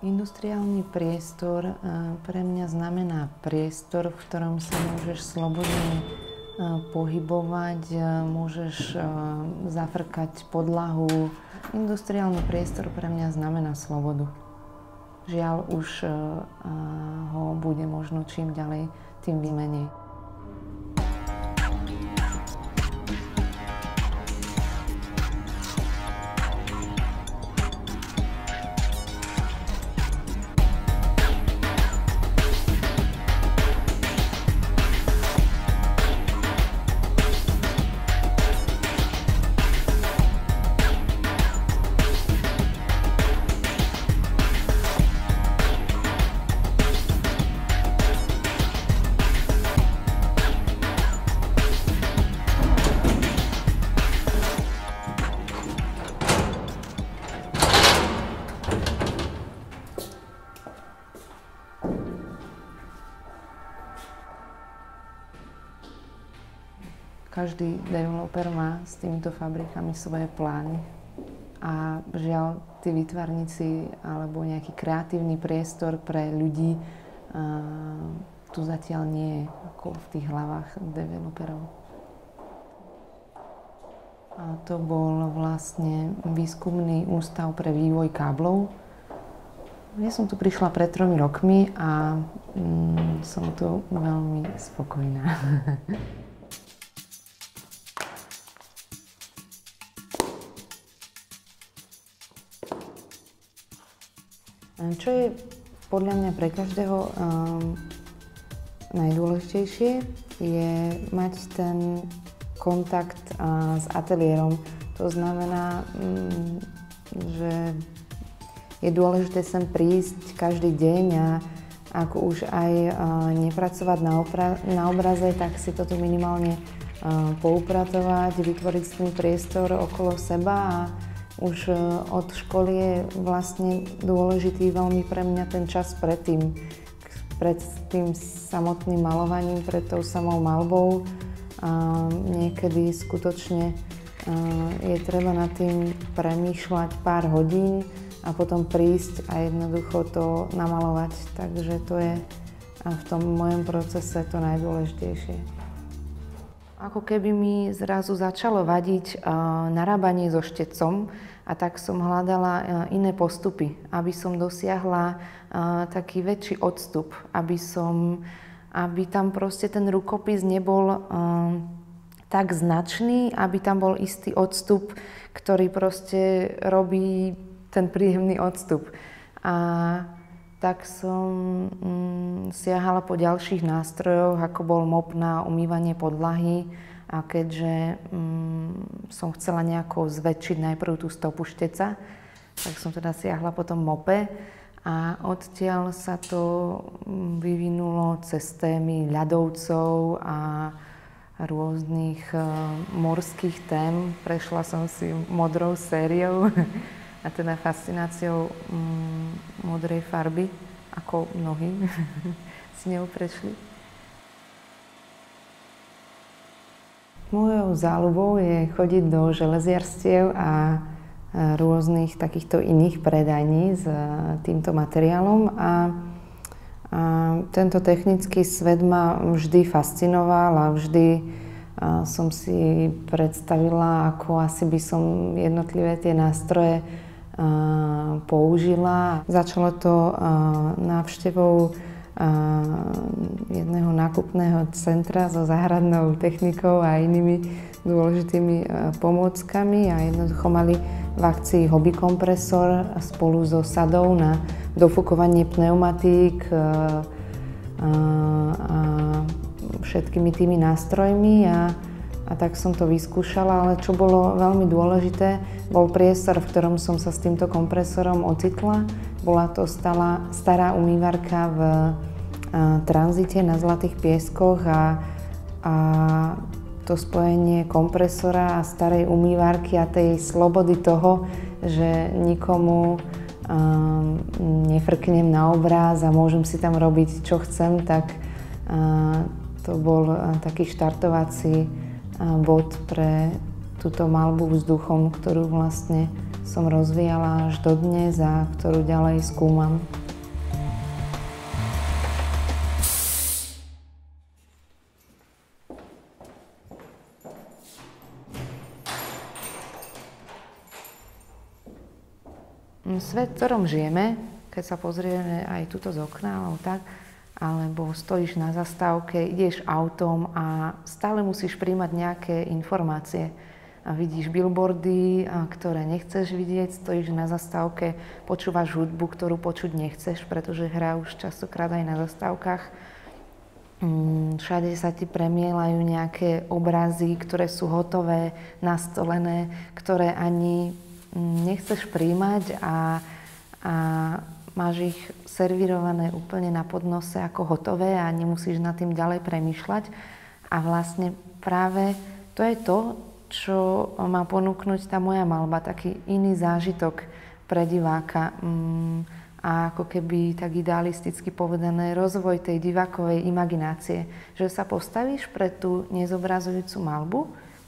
Industriálny priestor pre mňa znamená priestor, v ktorom sa môžeš slobodne pohybovať, môžeš zafrkať podlahu. Industriálny priestor pre mňa znamená slobodu. Žiaľ, už ho bude možno čím ďalej, tým menej. Každý developer má s týmito fabrikami svoje plány a žiaľ, tí výtvarníci alebo nejaký kreatívny priestor pre ľudí tu zatiaľ nie je ako v tých hlavách developerov. A to bol vlastne výskumný ústav pre vývoj káblov. Ja som tu prišla pred 3 rokmi a som tu veľmi spokojná. Čo je podľa mňa pre každého najdôležitejšie, je mať ten kontakt s ateliérom. To znamená, že je dôležité sem prísť každý deň a ako už aj nepracovať na obraze, tak si to tu minimálne poupratovať, vytvoriť s tým priestor okolo seba a už od školy je vlastne dôležitý veľmi pre mňa ten čas pred tým samotným malovaním, pred tou samou malbou. Niekedy skutočne je treba nad tým premýšľať pár hodín a potom prísť a jednoducho to namalovať. Takže to je v tom mojom procese to najdôležitejšie. Ako keby mi zrazu začalo vadiť narábanie so štecom a tak som hľadala iné postupy, aby som dosiahla taký väčší odstup, aby tam proste ten rukopis nebol tak značný, aby tam bol istý odstup, ktorý proste robí ten príjemný odstup. A tak som siahala po ďalších nástrojoch, ako bol mop na umývanie podlahy. A keďže som chcela nejako zväčšiť najprv tú stopu šteca, tak som teda siahla po tom mope. A odtiaľ sa to vyvinulo cez témy ľadovcov a rôznych morských tém. Prešla som si modrou sériou. A teda fascináciou modrej farby, ako mnohí si ňou prešli. Mojou záľubou je chodiť do železiarstiev a rôznych takýchto iných predajní s týmto materiálom. A tento technický svet ma vždy fascinoval a vždy som si predstavila, ako asi by som jednotlivé tie nástroje použila. Začalo to návštevou jedného nákupného centra so záhradnou technikou a inými dôležitými pomôckami a jednoducho mali v akcii hobby kompresor spolu so sadou na dofúkovanie pneumatík a všetkými tými nástrojmi a tak som to vyskúšala, ale čo bolo veľmi dôležité, bol priestor, v ktorom som sa s týmto kompresorom ocitla. Bola to stará umývarka v tranzite na Zlatých pieskoch a to spojenie kompresora a starej umývarky a tej slobody toho, že nikomu nefrknem na obráz a môžem si tam robiť, čo chcem, tak to bol taký štartovací bod pre túto maľbu vzduchom, ktorú vlastne som rozvíjala až do dnes a ktorú ďalej skúmam. Svet, v ktorom žijeme, keď sa pozrieme aj tuto z okna alebo tak, alebo stojíš na zastávke, ideš autom a stále musíš príjmať nejaké informácie. A vidíš billboardy, ktoré nechceš vidieť, stojíš na zastávke, počúvaš hudbu, ktorú počuť nechceš, pretože hrá už častokrát aj na zastávkach. Všade sa ti premielajú nejaké obrazy, ktoré sú hotové, nastolené, ktoré ani nechceš príjmať a máš ich servírované úplne na podnose ako hotové a nemusíš nad tým ďalej premýšľať. A vlastne práve to je to, čo má ponúknuť tá moja maľba, taký iný zážitok pre diváka. A ako keby tak idealisticky povedané rozvoj tej divákovej imaginácie. Že sa postavíš pred tú nezobrazujúcu maľbu,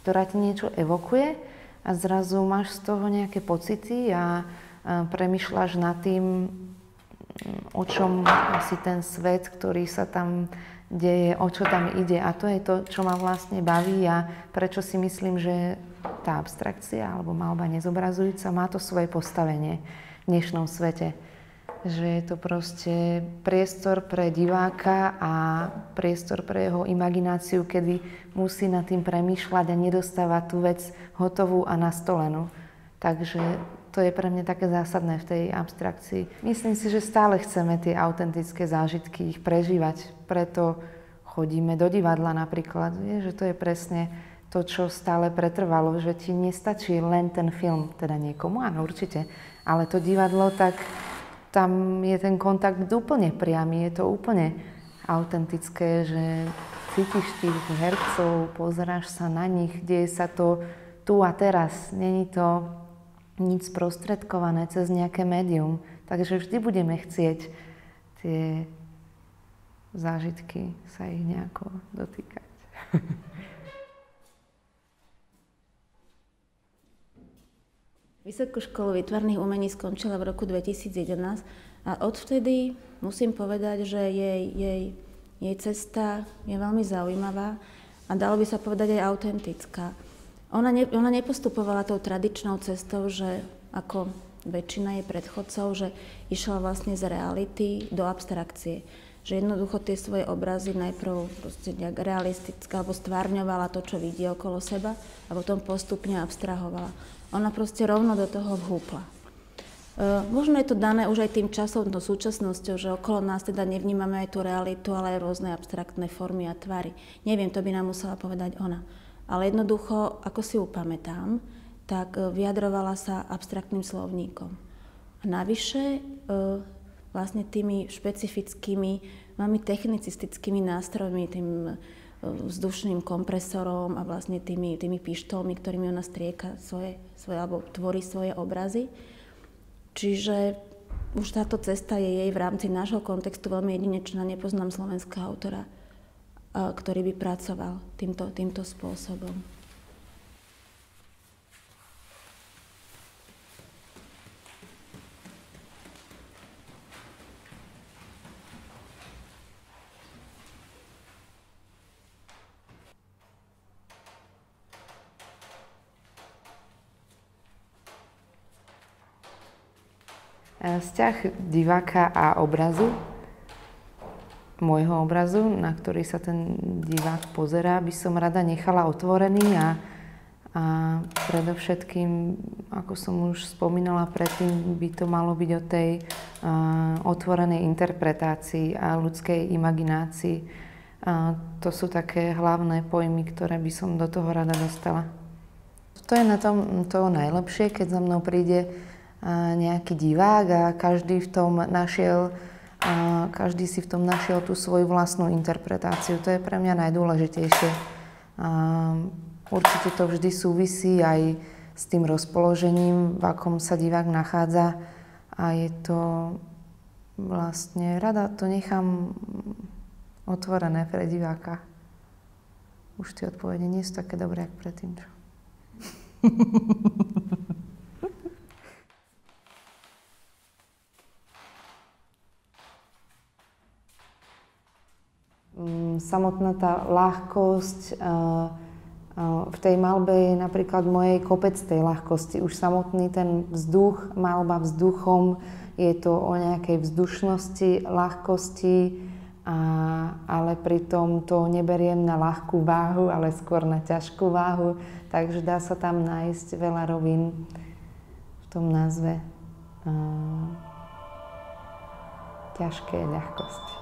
ktorá ti niečo evokuje, a zrazu máš z toho nejaké pocity a premýšľaš nad tým, o čom asi ten svet, ktorý sa tam deje, o čo tam ide. A to je to, čo ma vlastne baví a prečo si myslím, že tá abstrakcia alebo maľba nezobrazujúca má to svoje postavenie v dnešnom svete. Že je to proste priestor pre diváka a priestor pre jeho imagináciu, kedy musí nad tým premýšľať a nedostáva tú vec hotovú a nastolenú. Takže to je pre mňa také zásadné v tej abstrakcii. Myslím si, že stále chceme tie autentické zážitky, ich prežívať. Preto chodíme do divadla napríklad. Že to je presne to, čo stále pretrvalo, že ti nestačí len ten film, teda niekomu, áno, určite. Ale to divadlo, tak tam je ten kontakt úplne priamy, je to úplne autentické, že cítiš tých hercov, pozeráš sa na nich, deje sa to tu a teraz. Není to nič sprostredkované cez nejaké médium. Takže vždy budeme chcieť tie zážitky sa ich nejako dotýkať. Vysokú školu výtvarných umení skončila v roku 2011 a odvtedy musím povedať, že jej cesta je veľmi zaujímavá a dalo by sa povedať aj autentická. Ona nepostupovala tou tradičnou cestou, že ako väčšina jej predchodcov, že išla vlastne z reality do abstrakcie. Že jednoducho tie svoje obrazy najprv proste nejak realisticky alebo stvárňovala to, čo vidí okolo seba a potom postupne abstrahovala. Ona proste rovno do toho vhúpla. Možno je to dané už aj tým časom, no súčasnosťou, že okolo nás teda nevnímame aj tú realitu, ale aj rôzne abstraktné formy a tvary. Neviem, to by nám musela povedať ona. Ale jednoducho, ako si upamätám, tak vyjadrovala sa abstraktným slovníkom. A navyše vlastne tými špecifickými, veľmi technicistickými nástrojmi, tým vzdušným kompresorom a vlastne tými pištolmi, ktorými ona strieka svoje alebo tvorí svoje obrazy. Čiže už táto cesta je jej v rámci nášho kontextu veľmi jedinečná. Nepoznám slovenského autora, ktorý by pracoval týmto spôsobom. Vzťah diváka a obrazu, môjho obrazu, na ktorý sa ten divák pozerá, by som rada nechala otvorený a predovšetkým, ako som už spomínala predtým, by to malo byť o tej otvorenej interpretácii a ľudskej imaginácii. To sú také hlavné pojmy, ktoré by som do toho rada dostala. To je na tom to najlepšie, keď za mnou príde nejaký divák a každý si v tom našiel tú svoju vlastnú interpretáciu. To je pre mňa najdôležitejšie. Určite to vždy súvisí aj s tým rozpoložením, v akom sa divák nachádza a je to vlastne, rada to nechám otvorené pre diváka. Už tie odpovede nie sú také dobré, ako predtým. samotná tá ľahkosť v tej malbe je napríklad mojej kopec tej ľahkosti. Už samotný ten vzduch, malba vzduchom, je to o nejakej vzdušnosti, ľahkosti, ale pritom to neberiem na ľahkú váhu, ale skôr na ťažkú váhu. Takže dá sa tam nájsť veľa rovín v tom názve. Ťažké ľahkosti.